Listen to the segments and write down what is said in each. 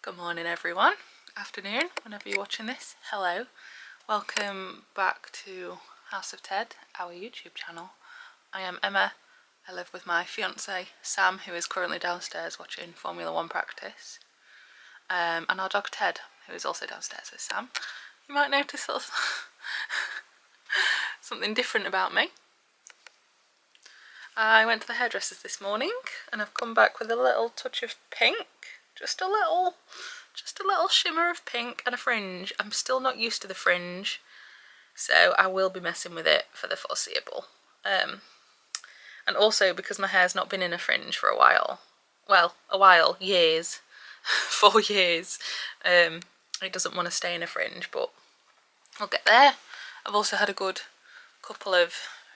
Good morning everyone, afternoon, whenever you're watching this, hello. Welcome back to House of Ted, our YouTube channel. I am Emma, I live with my fiance Sam, who is currently downstairs watching Formula 1 practice, and our dog Ted, who is also downstairs with Sam. You might notice something different about me. I went to the hairdressers this morning and I've come back with a little touch of pink. Just a little shimmer of pink and a fringe. I'm still not used to the fringe, so I will be messing with it for the foreseeable. And also because my hair's not been in a fringe for a while. Well, years. 4 years. It doesn't want to stay in a fringe, but I'll get there. I've also had a good couple of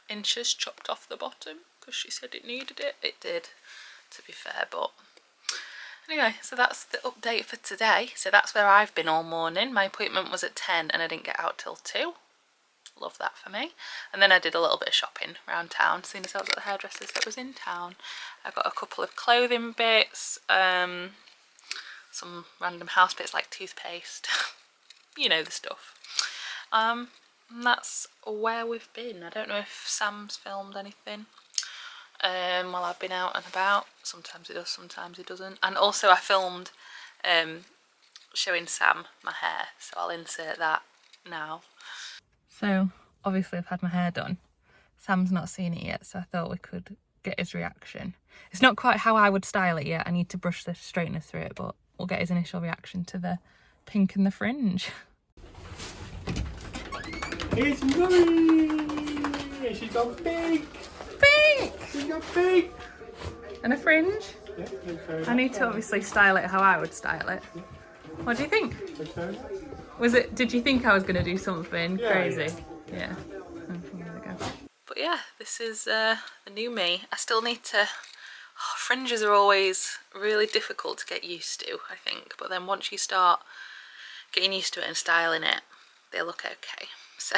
inches chopped off the bottom because she said it needed it. It did, to be fair, but anyway, so that's the update for today. So that's where I've been all morning. My appointment was at 10 and I didn't get out till 2. Love that for me. And then I did a little bit of shopping around town, seeing as I was at the hairdressers that was in town. I got a couple of clothing bits, some random house bits like toothpaste, you know the stuff. And that's where we've been. I don't know if Sam's filmed anything while I've been out and about. Sometimes he does, sometimes he doesn't. And also I filmed showing Sam my hair, so I'll insert that now. So obviously I've had my hair done. Sam's not seen it yet, so I thought we could get his reaction. It's not quite how I would style it yet. I need to brush the straightener through it, but we'll get his initial reaction to the pink and the fringe. It's Mummy! She's got pink! Pink! She's got pink! And a fringe? Yeah, I need to obviously style it how I would style it. What do you think? Did you think I was going to do something crazy? Yeah. Oh, there we go. But yeah, this is the new me. I still need to... fringes are always really difficult to get used to, I think. But then once you start getting used to it and styling it, they look okay. So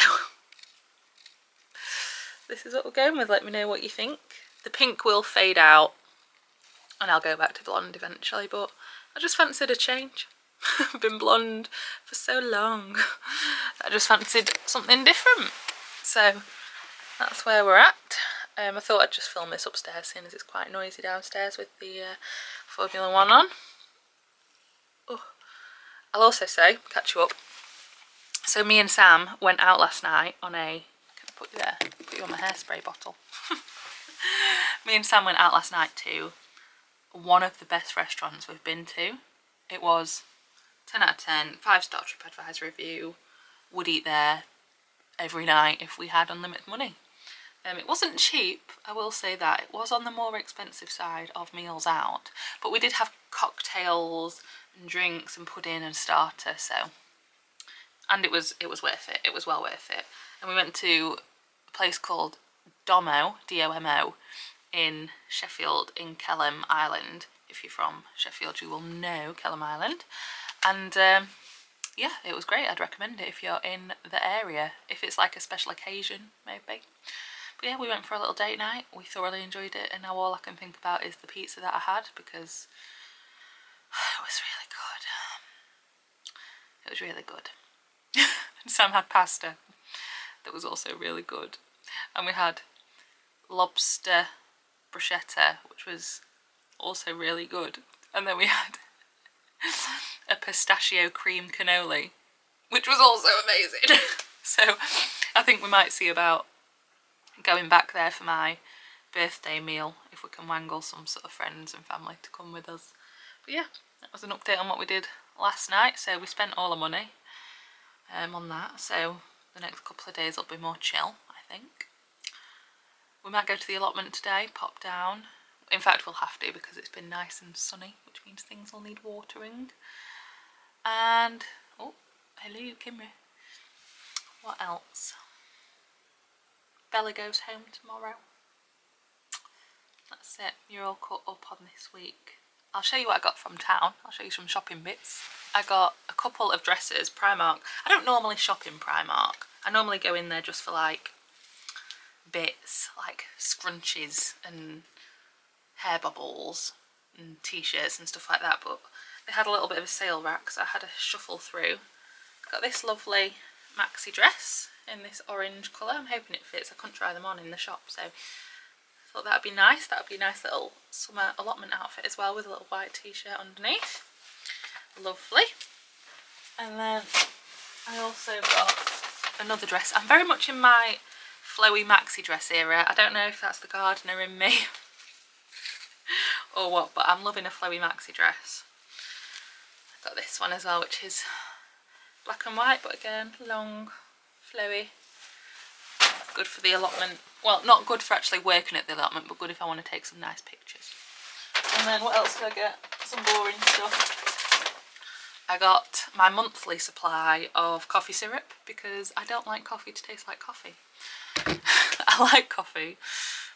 this is what we're going with. Let me know what you think. The pink will fade out and I'll go back to blonde eventually, but I just fancied a change. I've been blonde for so long. I just fancied something different. So that's where we're at. I thought I'd just film this upstairs, seeing as it's quite noisy downstairs with the Formula 1 on. Oh. I'll also say, catch you up. So me and Sam went out last night on a... Can I put you there? Put you on my hairspray bottle. Me and Sam went out last night to one of the best restaurants we've been to. It was 10 out of 10, 5-star TripAdvisor review. Would eat there every night if we had unlimited money. It wasn't cheap, I will say that. It was on the more expensive side of meals out. But we did have cocktails and drinks and pudding and starter, so... And it was worth it. It was well worth it. And we went to a place called Domo, D-O-M-O, in Sheffield, in Kelham Island. If you're from Sheffield, you will know Kelham Island. And yeah, it was great. I'd recommend it if you're in the area. If it's like a special occasion, maybe. But yeah, we went for a little date night. We thoroughly enjoyed it. And now all I can think about is the pizza that I had, because it was really good. It was really good. Sam had pasta that was also really good, and we had lobster bruschetta, which was also really good, and then we had a pistachio cream cannoli, which was also amazing. So I think we might see about going back there for my birthday meal if we can wangle some sort of friends and family to come with us. But yeah, that was an update on what we did last night. So we spent all the money on that, so the next couple of days will be more chill, I think. We might go to the allotment today, pop down. In fact, we'll have to because it's been nice and sunny, which means things will need watering. And, oh, hello Kimmy. What else? Bella goes home tomorrow. That's it, you're all caught up on this week. I'll show you what I got from town. I'll show you some shopping bits. I got a couple of dresses, Primark. I don't normally shop in Primark. I normally go in there just for like bits, like scrunchies and hair bubbles and t-shirts and stuff like that. But they had a little bit of a sale rack, so I had a shuffle through. Got this lovely maxi dress in this orange colour. I'm hoping it fits. I couldn't try them on in the shop, so I thought that would be nice. That would be a nice little summer allotment outfit as well, with a little white t-shirt underneath. Lovely. And then I also got another dress. I'm very much in my flowy maxi dress era. I don't know if that's the gardener in me or what, but I'm loving a flowy maxi dress. I've got this one as well, which is black and white, but again, long, flowy. Good for the allotment. Well, not good for actually working at the allotment, but good if I want to take some nice pictures. And then what else did I get? Some boring stuff. I got my monthly supply of coffee syrup because I don't like coffee to taste like coffee. I like coffee,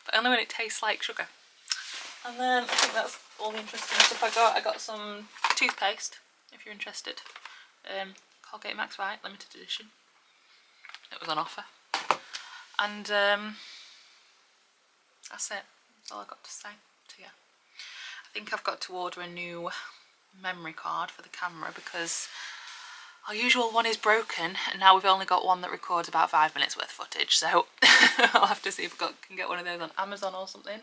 but only when it tastes like sugar. And then I think that's all the interesting stuff I got. I got some toothpaste, if you're interested. Colgate Max White, limited edition. It was on offer. And that's it. That's all I got to say to you. I think I've got to order a new memory card for the camera because our usual one is broken, and now we've only got one that records about 5 minutes worth of footage, so I'll have to see if I can get one of those on Amazon or something.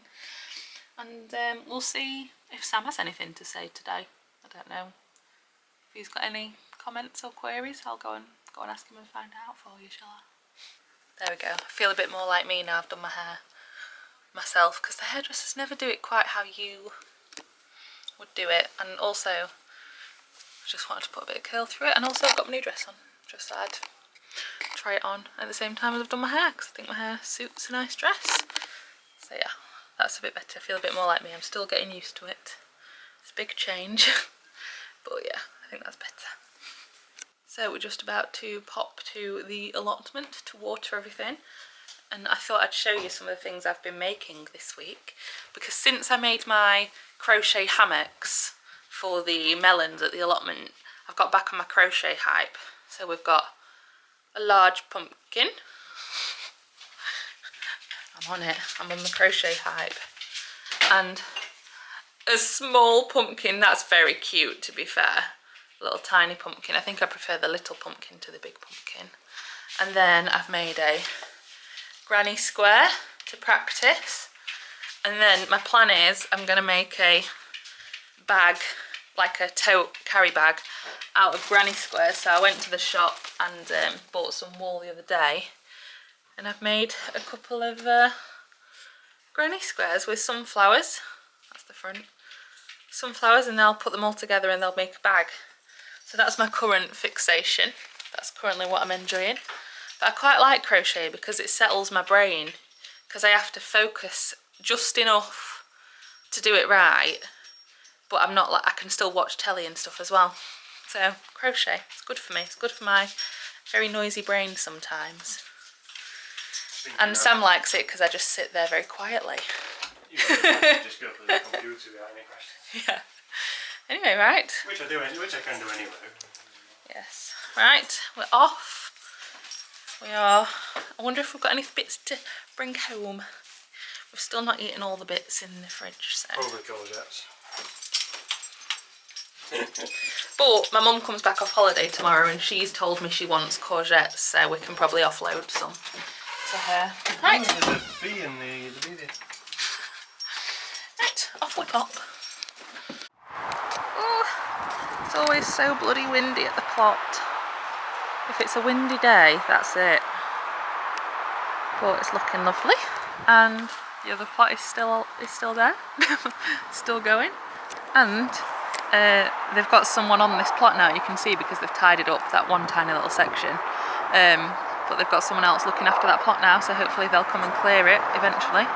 And we'll see if Sam has anything to say today. I don't know if he's got any comments or queries. I'll go and ask him and find out for you, shall I? There we go. I feel a bit more like me now I've done my hair myself, because the hairdressers never do it quite how you would do it. And also I just wanted to put a bit of curl through it, and also I've got my new dress on. Just thought I'd try it on at the same time as I've done my hair, because I think my hair suits a nice dress. So yeah, that's a bit better. I feel a bit more like me. I'm still getting used to it. It's a big change. But yeah, I think that's better. So we're just about to pop to the allotment to water everything. And I thought I'd show you some of the things I've been making this week, because since I made my crochet hammocks for the melons at the allotment, I've got back on my crochet hype. So we've got a large pumpkin. I'm on it. I'm on the crochet hype. And a small pumpkin. That's very cute, to be fair. A little tiny pumpkin. I think I prefer the little pumpkin to the big pumpkin. And then I've made a granny square to practice. And then my plan is I'm going to make a bag, like a tote carry bag, out of granny squares. So I went to the shop and bought some wool the other day, and I've made a couple of granny squares with sunflowers. That's the front. Sunflowers, and I'll put them all together and they'll make a bag. So that's my current fixation. That's currently what I'm enjoying. But I quite like crochet because it settles my brain, because I have to focus just enough to do it right, but I'm not like, I can still watch telly and stuff as well. So crochet, it's good for me. It's good for my very noisy brain sometimes. And Sam likes it because I just sit there very quietly. You can just go to the computer without any questions. Yeah. Anyway, right. Which I can do anyway. Yes. Right, we're off. We are. I wonder if we've got any bits to bring home. We've still not eaten all the bits in the fridge, so. Probably courgettes. But my mum comes back off holiday tomorrow, and she's told me she wants courgettes, so we can probably offload some to her. Right. Oh, there's a bee in the bee there. Right, off we pop. Oh, it's always so bloody windy at the plot. If it's a windy day, that's it. But it's looking lovely, and the other plot is still there, still going. And they've got someone on this plot now. You can see because they've tidied up that one tiny little section. But they've got someone else looking after that plot now, so hopefully they'll come and clear it eventually.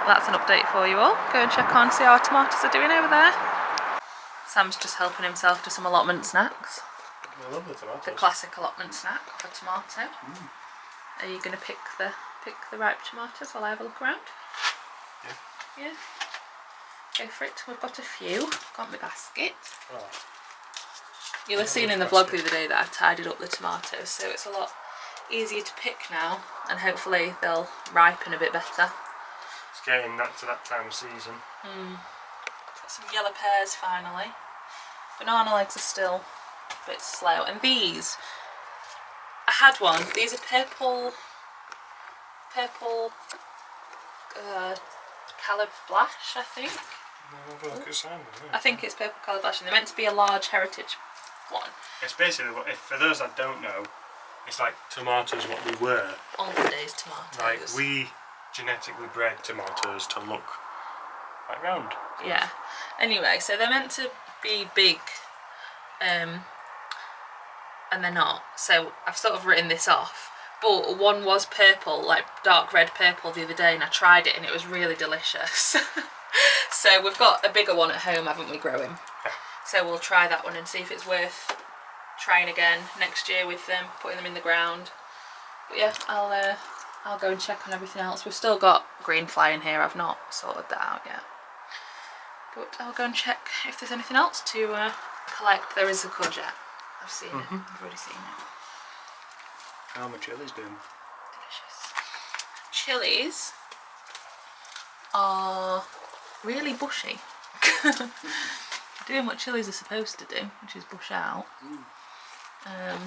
That's an update for you all. Go and check on, see how our tomatoes are doing over there. Sam's just helping himself to some allotment snacks. I love the tomatoes. The classic allotment snack of a tomato. Are you going to pick the ripe tomatoes while I have a look around? Yeah. Yeah. Go for it. We've got a few. Got my basket. Oh. You'll have seen in the vlog the other day that I tidied up the tomatoes, so it's a lot easier to pick now, and hopefully they'll ripen a bit better. It's getting to that time of season. Got some yellow pears finally. Banana legs are still a bit slow. And these, I had one. These are purple calabash, I think. I think it's purple calabash, and they're meant to be a large heritage one. It's basically, for those that don't know, it's like tomatoes what we were. Olden days tomatoes. Like, we genetically bred tomatoes to look like round. Yeah. Anyway, so they're meant to be big, and they're not. So I've sort of written this off. But one was purple, like dark red purple the other day, and I tried it and it was really delicious. So we've got a bigger one at home, haven't we, growing? Yeah. So we'll try that one and see if it's worth trying again next year with them, putting them in the ground. But yeah, I'll go and check on everything else. We've still got green fly in here, I've not sorted that out yet. But I'll go and check if there's anything else to collect. There is a courgette. I've seen it, I've already seen it. How are my chilies doing? Delicious. Chilies are really bushy. Doing what chilies are supposed to do, which is bush out. I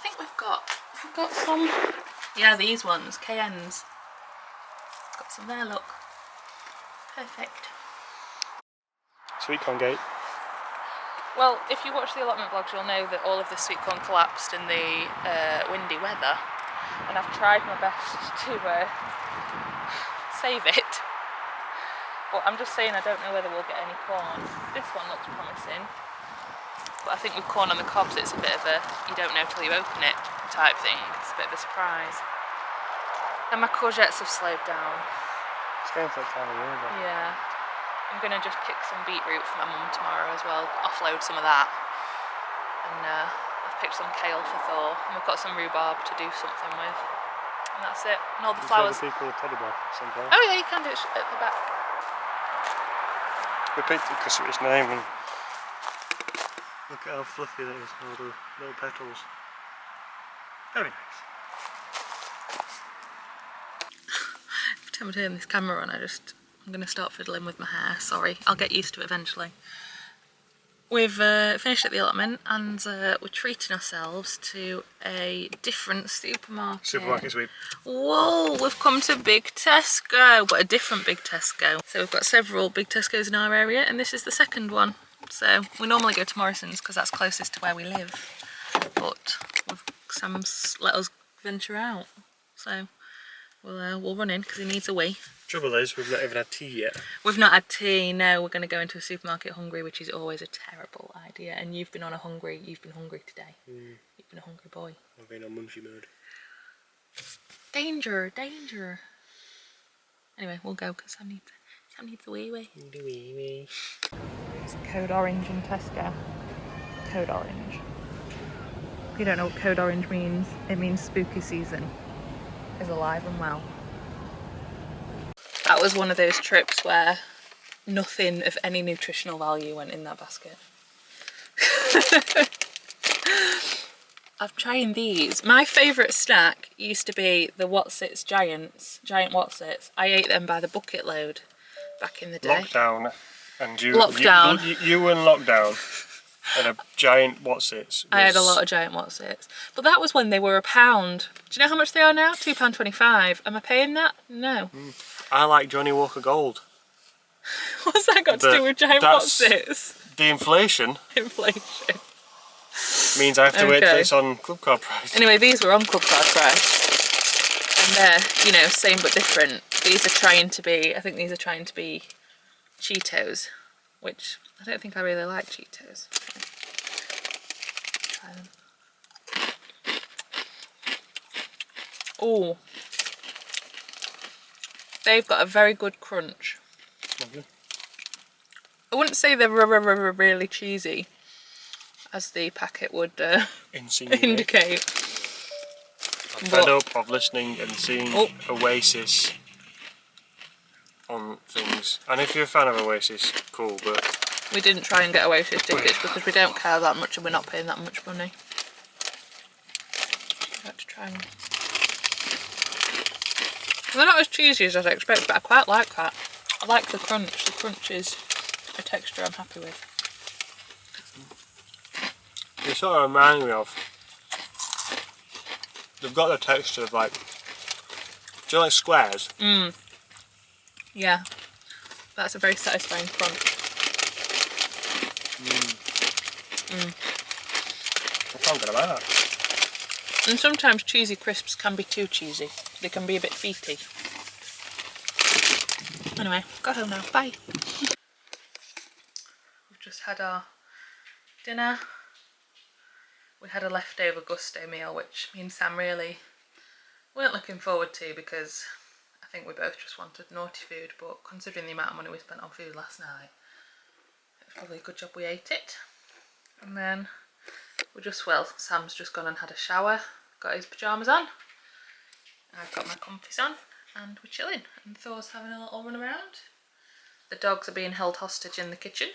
think we've got some. Yeah, these ones, cayennes. Got some there. Look, perfect. Sweet corn gate. Well, if you watch the allotment vlogs, you'll know that all of the sweet corn collapsed in the windy weather, and I've tried my best to save it. But I'm just saying I don't know whether we'll get any corn. This one looks promising, but I think with corn on the cobs it's a bit of a you don't know till you open it type thing. It's a bit of a surprise. And my courgettes have slowed down. It's going for that time of year, though. Yeah. I'm going to just pick some beetroot for my mum tomorrow as well, offload some of that. And I've picked some kale for Thor, and we've got some rhubarb to do something with. And that's it. And all the flowers. People teddy bear at some point. Oh yeah, you can do it at the back. We picked it because of its name, and look at how fluffy that is, all the little petals. Very nice. Every time I turn this camera on, I'm going to start fiddling with my hair. Sorry, I'll get used to it eventually. We've finished at the allotment, and we're treating ourselves to a different supermarket. Supermarket sweep. Whoa, we've come to Big Tesco, but a different Big Tesco. So we've got several Big Tesco's in our area, and this is the second one. So we normally go to Morrison's because that's closest to where we live, but Sam's let us venture out. So we'll run in because he needs a wee. Trouble is, we've not even had tea yet. We've not had tea, no. We're going to go into a supermarket hungry, which is always a terrible idea. And you've been hungry today. You've been a hungry boy. I've been on munchie mode. Danger, danger. Anyway, we'll go because Sam needs a wee wee. It's code orange in Tesco. Code orange. If you don't know what code orange means, it means spooky season is alive and well. That was one of those trips where nothing of any nutritional value went in that basket. I'm trying these. My favourite snack used to be the Whatsits giant Whatsits. I ate them by the bucket load back in the day. Lockdown, and you and lockdown, and a giant Whatsits. I had a lot of giant Whatsits, but that was when they were £1. Do you know how much they are now? £2.25. Am I paying that? No. I like Johnny Walker Gold. What's that got to do with giant Whatsits? The inflation. Inflation. Means I have to wait till it's on club card price. Anyway, these were on club card price. And they're, you know, same but different. These are trying to be, I think these are trying to be Cheetos, which I don't think I really like Cheetos. Try them. Oh. They've got a very good crunch. Lovely. I wouldn't say they're really cheesy, as the packet would indicate. I'm fed up of listening and seeing Oasis on things. And if you're a fan of Oasis, cool, but... We didn't try and get Oasis tickets because we don't care that much and we're not paying that much money. I'd like to try one. They're not as cheesy as I'd expect, but I quite like that. I like the crunch. The crunch is a texture I'm happy with. sort of remind me of. They've got the texture of like. Do you like squares? Yeah. That's a very satisfying crunch. I can't get about that. And sometimes cheesy crisps can be too cheesy. They can be a bit feety. Anyway, go home now. Bye. We've just had our dinner. We had a leftover Gousto meal, which me and Sam really weren't looking forward to because I think we both just wanted naughty food, but considering the amount of money we spent on food last night, it was probably a good job we ate it. And then Sam's just gone and had a shower, got his pyjamas on, I've got my comfies on, and we're chilling, and Thor's having a little run around. The dogs are being held hostage in the kitchen.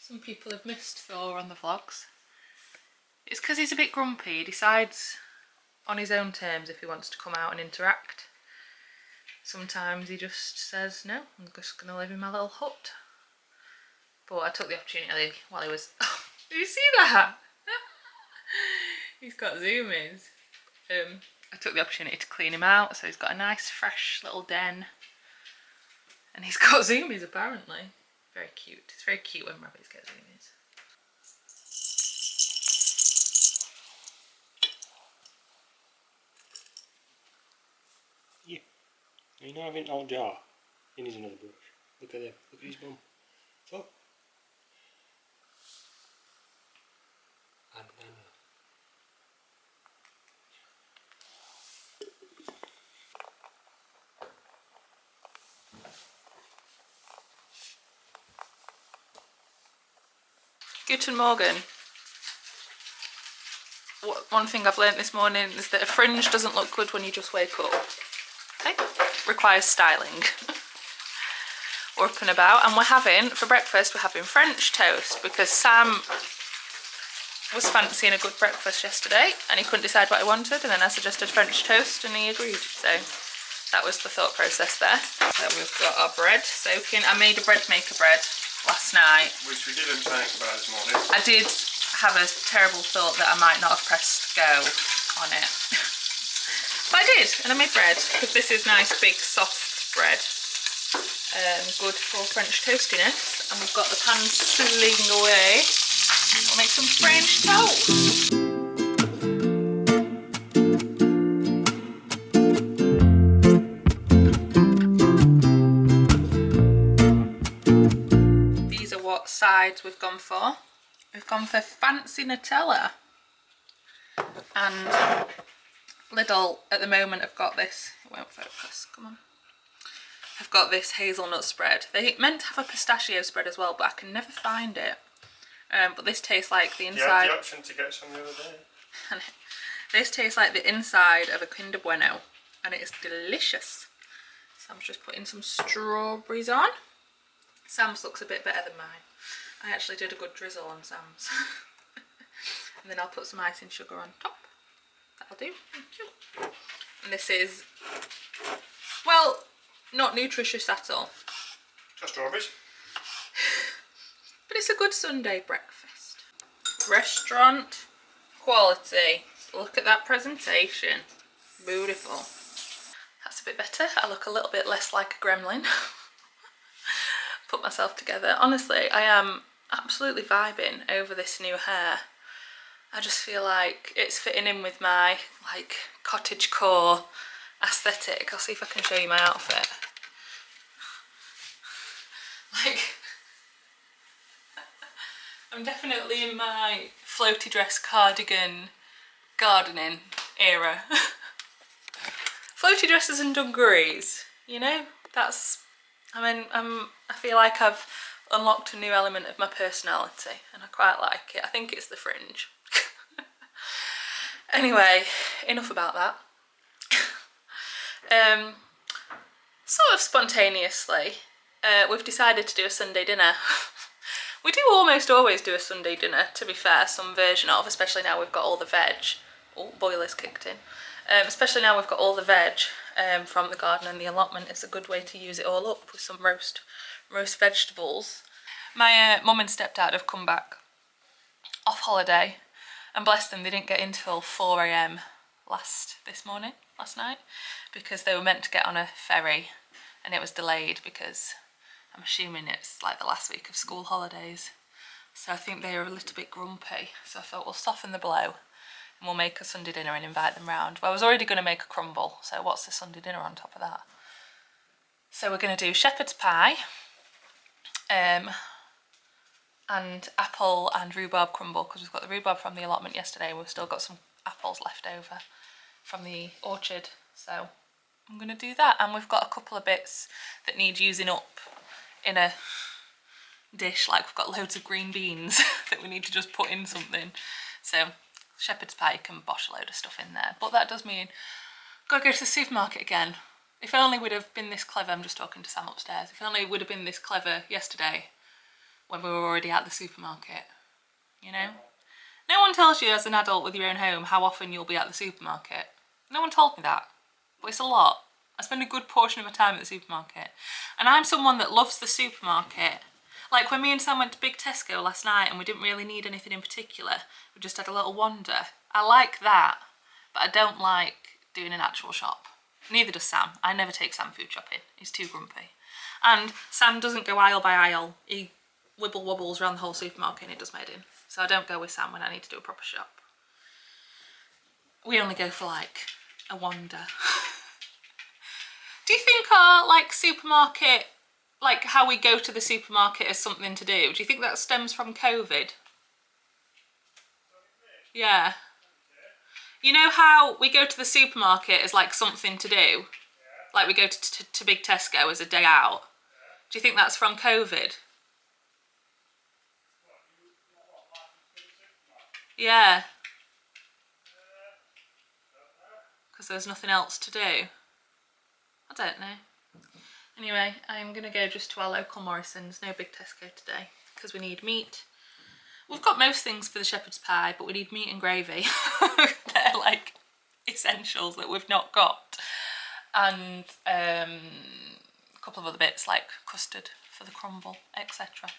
Some people have missed Thor on the vlogs. It's because he's a bit grumpy. He decides on his own terms if he wants to come out and interact. Sometimes he just says, no, I'm just going to live in my little hut. But I took the opportunity while he was... Oh, did you see that? He's got zoomies. I took the opportunity to clean him out, so he's got a nice fresh little den. And he's got zoomies apparently. Very cute. It's very cute when rabbits get zoomies. Yeah. You know, having an old jar. He needs another brush. Look at him. Look at his bum. Oh. And banana. Guten Morgen. One thing I've learnt this morning is that a fringe doesn't look good when you just wake up. Okay? Requires styling. We're up and about, and for breakfast we're having French toast because Sam was fancying a good breakfast yesterday and he couldn't decide what he wanted, and then I suggested French toast and he agreed. So that was the thought process there. So we've got our bread soaking. I made a bread maker bread last night. Which we didn't think about this morning. I did have a terrible thought that I might not have pressed go on it. But I did, and I made bread because this is nice big soft bread. Good for French toastiness. And we've got the pan sizzling away. We'll make some French toast. These are what sides we've gone for. We've gone for fancy Nutella. And Lidl at the moment have got this. It won't focus, come on. I've got this hazelnut spread. They meant to have a pistachio spread as well, but I can never find it. But this tastes like the inside. You had the option to get some the other day. This tastes like the inside of a Kinder Bueno, and it is delicious. Sam's just putting some strawberries on. Sam's looks a bit better than mine. I actually did a good drizzle on Sam's. And then I'll put some icing sugar on top. That'll do. Thank you. And this is, well, not nutritious at all. Just strawberries. But it's a good Sunday breakfast. Restaurant quality. Look at that presentation. Beautiful. That's a bit better. I look a little bit less like a gremlin. Put myself together. Honestly, I am absolutely vibing over this new hair. I just feel like it's fitting in with my like cottage core aesthetic. I'll see if I can show you my outfit. Like, I'm definitely in my floaty dress cardigan gardening era. Floaty dresses and dungarees, you know, that's, I mean, I feel like I've unlocked a new element of my personality and I quite like it. I think it's the fringe. Anyway, enough about that. Sort of spontaneously, we've decided to do a Sunday dinner. We do almost always do a Sunday dinner, to be fair, some version of, especially now we've got all the veg. Oh, boiler's kicked in. Especially now we've got all the veg from the garden and the allotment. It's a good way to use it all up with some roast vegetables. My mum and stepdad have come back off holiday, and bless them, they didn't get in till 4 AM last night, because they were meant to get on a ferry and it was delayed because I'm assuming it's like the last week of school holidays. So I think they were a little bit grumpy. So I thought we'll soften the blow and we'll make a Sunday dinner and invite them round. Well, I was already going to make a crumble, so what's the Sunday dinner on top of that? So we're going to do shepherd's pie, and apple and rhubarb crumble, because we've got the rhubarb from the allotment yesterday and we've still got some apples left over from the orchard. So I'm going to do that, and we've got a couple of bits that need using up in a dish, like we've got loads of green beans that we need to just put in something. So shepherd's pie can bosh a load of stuff in there, but that does mean I've got to go to the supermarket again. If only we'd have been this clever, I'm just talking to Sam upstairs, if only we'd have been this clever yesterday when we were already at the supermarket, you know? No one tells you as an adult with your own home how often you'll be at the supermarket. No one told me that, but it's a lot. I spend a good portion of my time at the supermarket, and I'm someone that loves the supermarket. Like when me and Sam went to Big Tesco last night and we didn't really need anything in particular, we just had a little wander. I like that, but I don't like doing an actual shop. Neither does Sam. I never take Sam food shopping. He's too grumpy. And Sam doesn't go aisle by aisle. He wibble wobbles around the whole supermarket and it does my head in. So I don't go with Sam when I need to do a proper shop. We only go for like a wander. Do you think our like supermarket, like how we go to the supermarket is something to do? Do you think that stems from COVID? Yeah. You know how we go to the supermarket as like something to do? Like we go to Big Tesco as a day out. Do you think that's from COVID? Yeah. Because there's nothing else to do. I don't know. Anyway, I'm going to go just to our local Morrison's, no Big Tesco today, because we need meat. We've got most things for the shepherd's pie, but we need meat and gravy. They're like essentials that we've not got. And a couple of other bits like custard for the crumble, etc.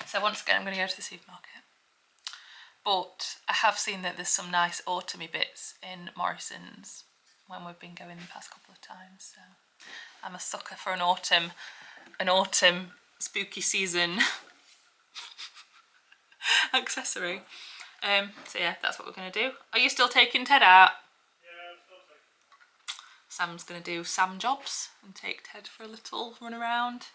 So once again, I'm going to go to the supermarket. But I have seen that there's some nice autumny bits in Morrison's when we've been going the past couple of times. So I'm a sucker for an autumn spooky season accessory. So yeah, that's what we're going to do. Are you still taking Ted out? Yeah, I'm still taking. Sam's going to do Sam jobs and take Ted for a little run around.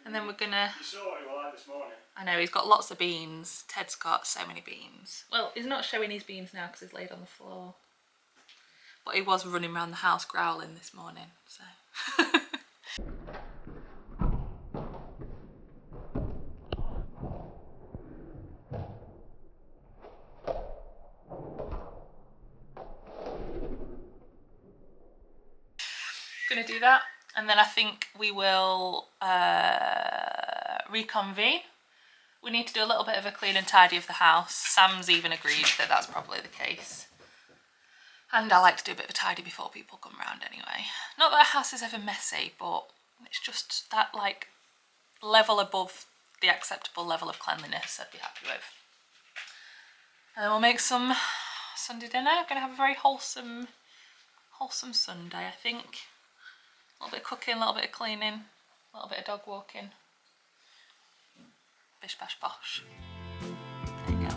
And then we're going to... You saw what he was like this morning. I know, he's got lots of beans. Ted's got so many beans. Well, he's not showing his beans now because he's laid on the floor. But he was running around the house growling this morning, so... Gonna do that, and then I think we will reconvene. We need to do a little bit of a clean and tidy of the house. Sam's even agreed that that's probably the case. And I like to do a bit of a tidy before people come round anyway. Not that our house is ever messy, but it's just that like level above the acceptable level of cleanliness I'd be happy with. And then we'll make some Sunday dinner. We're gonna have a very wholesome Sunday, I think. A little bit of cooking, a little bit of cleaning, a little bit of dog walking. Bish bash bosh. There you go.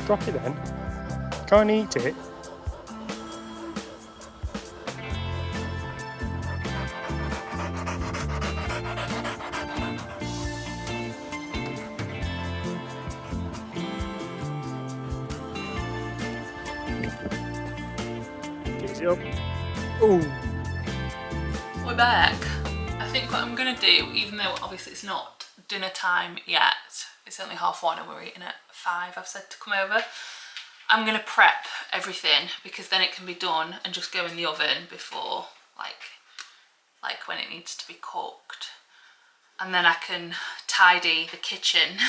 Drop it then. Can't eat it. Yep. Oh. We're back. I think what I'm gonna do, even though obviously it's not dinner time yet, it's only 1:30 and we're eating at 5, I've said to come over. I'm gonna prep everything because then it can be done and just go in the oven before like when it needs to be cooked. And then I can tidy the kitchen,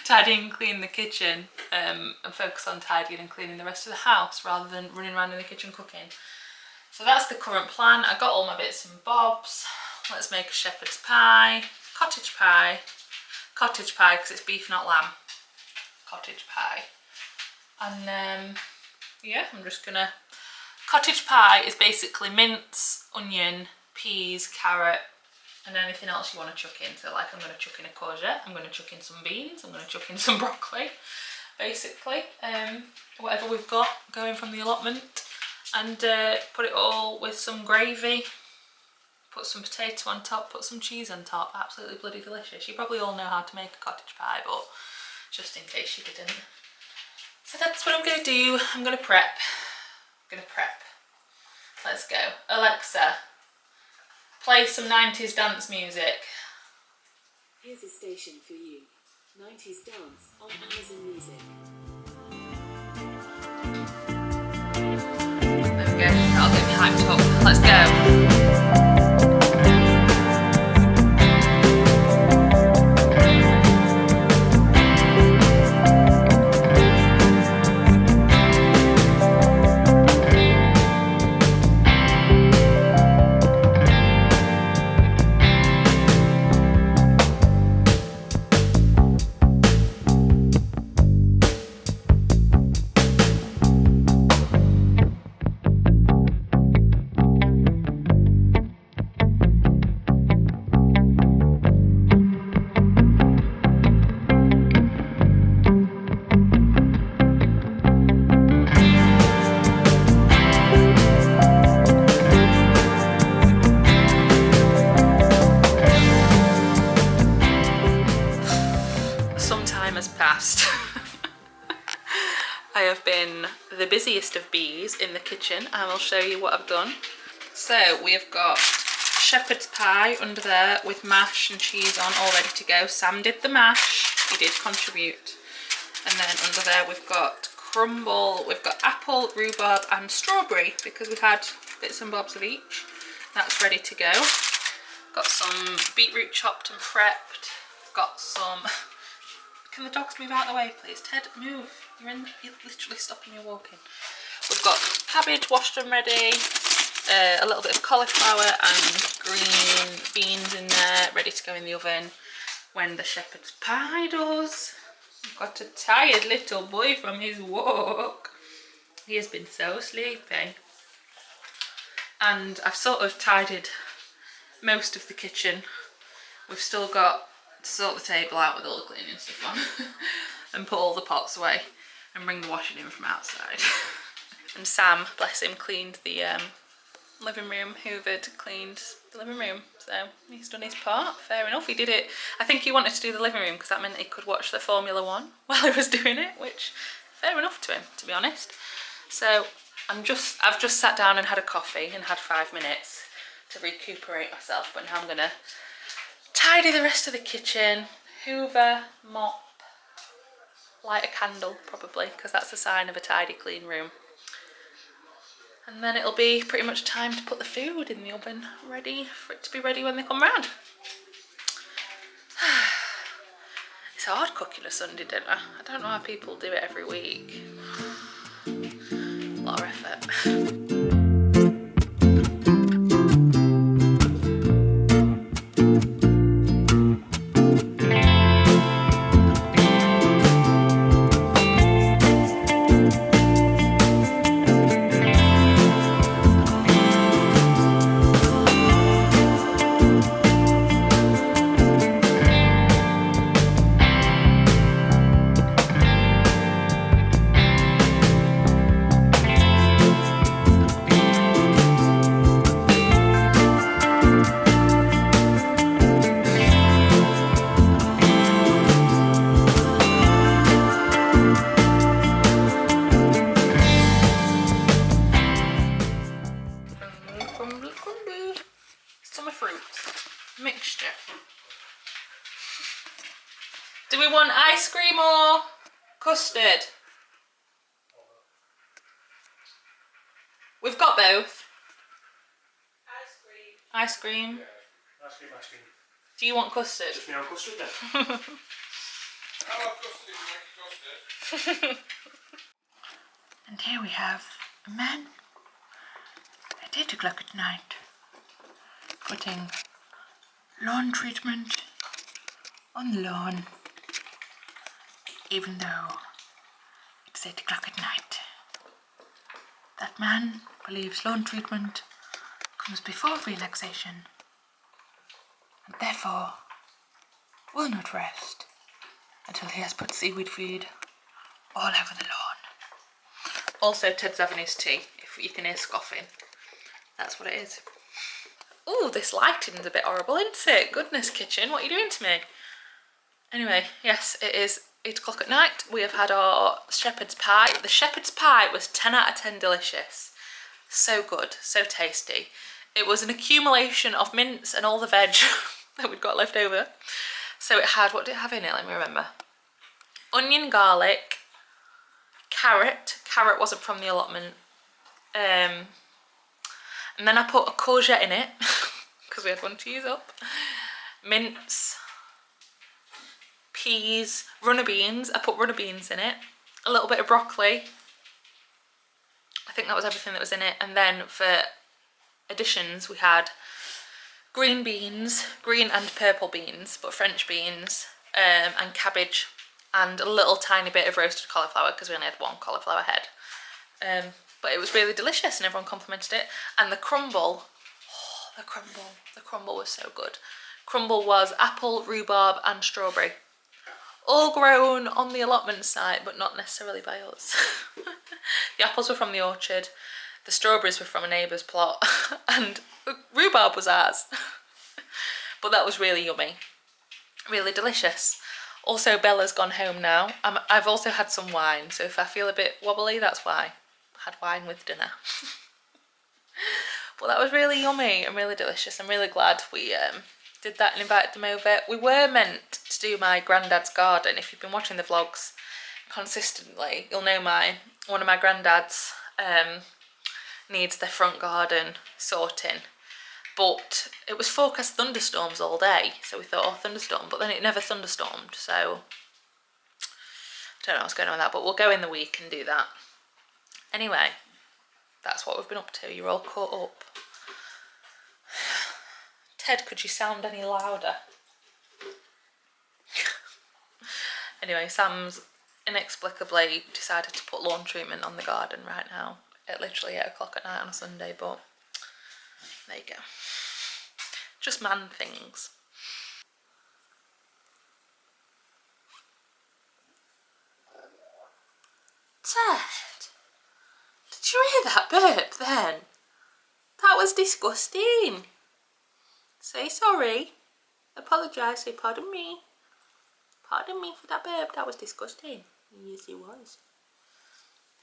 tidy and clean the kitchen, and focus on tidying and cleaning the rest of the house rather than running around in the kitchen cooking. So that's the current plan. I got all my bits and bobs. Let's make a shepherd's pie, cottage pie because it's beef not lamb, cottage pie. And yeah, I'm just gonna, cottage pie is basically mince, onion, peas, carrot, and anything else you want to chuck in. So like I'm going to chuck in a courgette, I'm going to chuck in some beans, I'm going to chuck in some broccoli, basically. Whatever we've got going from the allotment, and put it all with some gravy, put some potato on top, put some cheese on top. Absolutely bloody delicious. You probably all know how to make a cottage pie, but just in case you didn't. So that's what I'm going to do. I'm going to prep. Let's go. Alexa, play some 90s dance music. Here's a station for you. 90s dance on Amazon Music. There we go. That'll get me hyped up. Let's go. I have been the busiest of bees in the kitchen, and I'll show you what I've done. So we have got shepherd's pie under there with mash and cheese on, all ready to go. Sam did the mash, he did contribute. And then under there we've got crumble, we've got apple, rhubarb and strawberry because we've had bits and bobs of each. That's ready to go. Got some beetroot chopped and prepped. Got some... Can the dogs move out of the way, please? Ted, move. You're literally stopping your walking. We've got cabbage washed and ready, a little bit of cauliflower and green beans in there, ready to go in the oven when the shepherd's pie does. We've got a tired little boy from his walk. He has been so sleepy. And I've sort of tidied most of the kitchen. We've still got to sort the table out with all the cleaning stuff on and put all the pots away and bring the washing in from outside. And Sam, bless him, cleaned the living room, hoovered, cleaned the living room. So he's done his part, fair enough. He did it, I think he wanted to do the living room because that meant he could watch the Formula 1 while he was doing it, which fair enough to him, to be honest. So I've just sat down and had a coffee and had 5 minutes to recuperate myself, but now I'm gonna tidy the rest of the kitchen, hoover, mop, light a candle probably, because that's a sign of a tidy, clean room. And then it'll be pretty much time to put the food in the oven, ready for it to be ready when they come round. It's hard cooking a Sunday dinner. I don't know how people do it every week. A lot of effort. Summer fruits. Mixture. Do we want ice cream or custard? We've got both. Ice cream. Ice cream. Do you want custard? Just me on custard then. I love custard if you make custard. And here we have a man at 8 o'clock at night putting lawn treatment on the lawn, even though it's 8 o'clock at night. That man believes lawn treatment comes before relaxation, and therefore will not rest until he has put seaweed feed all over the lawn. Also, Ted's having his tea, if you can hear scoffing. That's what it is. Ooh, this lighting's a bit horrible, isn't it? Goodness, kitchen, what are you doing to me? Anyway, yes, it is 8 o'clock at night. We have had our shepherd's pie. The shepherd's pie was 10 out of 10 delicious. So good, so tasty. It was an accumulation of mince and all the veg that we'd got left over. So it had, what did it have in it? Let me remember. Onion, garlic, carrot. Carrot wasn't from the allotment. And then I put a courgette in it because we had one to use up. Mince, peas, runner beans. I put runner beans in it. A little bit of broccoli. I think that was everything that was in it. And then for additions we had green beans, green and purple beans, but French beans, and cabbage, and a little tiny bit of roasted cauliflower because we only had one cauliflower head. But it was really delicious and everyone complimented it. And the crumble, the crumble was so good. Crumble was apple, rhubarb and strawberry. All grown on the allotment site, but not necessarily by us. The apples were from the orchard, the strawberries were from a neighbour's plot, and the rhubarb was ours. But that was really yummy, really delicious. Also, Bella's gone home now. I've also had some wine, so if I feel a bit wobbly, that's why. I had wine with dinner. But that was really yummy and really delicious. I'm really glad we did that and invited them over. We were meant to do my granddad's garden. If you've been watching the vlogs consistently, you'll know one of my granddads needs their front garden sorting. But it was forecast thunderstorms all day, so we thought, oh, thunderstorm, but then it never thunderstormed, so I don't know what's going on with that, but we'll go in the week and do that. Anyway, that's what we've been up to. You're all caught up. Ted, could you sound any louder? Anyway, Sam's inexplicably decided to put lawn treatment on the garden right now at literally 8 o'clock at night on a Sunday, but there you go. Just man things. Ted, did you hear that burp then? That was disgusting. Say sorry. Apologise, say pardon me. Pardon me for that burp, that was disgusting. Yes, it was.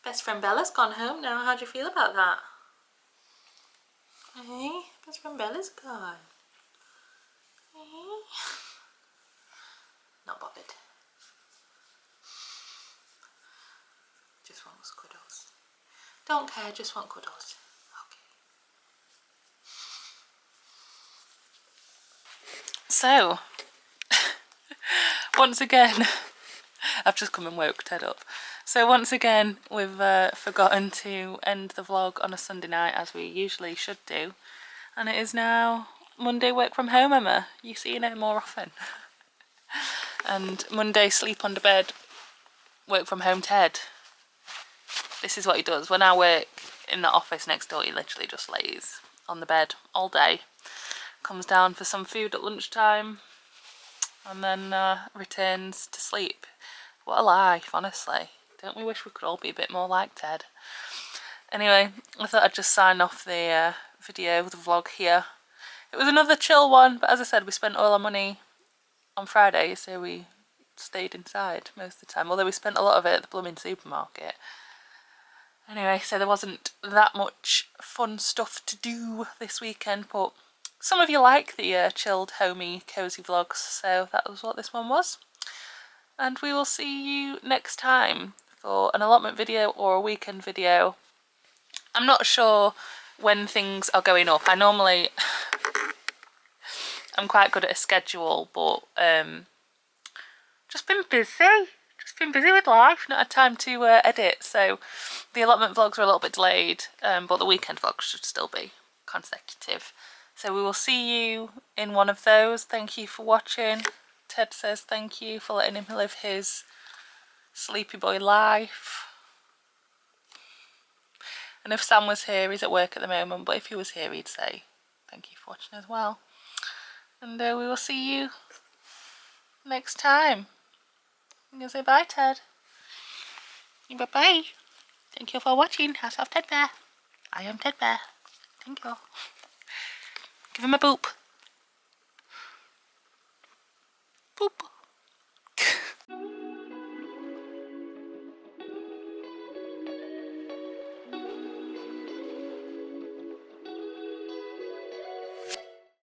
Best friend Bella's gone home now. How do you feel about that? Hey, best friend Bella's gone. Hey. Not bothered. Just wants cuddles. Don't care, just want cuddles. Okay. So, once again, I've just come and woke Ted up. So once again, we've forgotten to end the vlog on a Sunday night as we usually should do. And it is now Monday work from home, Emma. You see her more often. And Monday sleep under bed, work from home Ted. This is what he does. When I work in the office next door, he literally just lays on the bed all day. Comes down for some food at lunchtime and then returns to sleep. What a life, honestly. Don't we wish we could all be a bit more like Ted? Anyway, I thought I'd just sign off the video, the vlog here. It was another chill one, but as I said, we spent all our money on Friday, so we stayed inside most of the time. Although we spent a lot of it at the blooming supermarket. Anyway, so there wasn't that much fun stuff to do this weekend, but some of you like the chilled, homey, cosy vlogs, so that was what this one was. And we will see you next time for an allotment video or a weekend video. I'm not sure when things are going up. I'm quite good at a schedule, but just been busy with life, not had time to edit, so the allotment vlogs are a little bit delayed, but the weekend vlogs should still be consecutive. So we will see you in one of those. Thank you for watching. Ted says thank you for letting him live his sleepy boy life. And if Sam was here, he's at work at the moment, but if he was here he'd say thank you for watching as well. And we will see you next time. I'm going to say bye, Ted. Bye-bye. Thank you for watching House of Ted Bear. I am Ted Bear. Thank you. Give him a boop.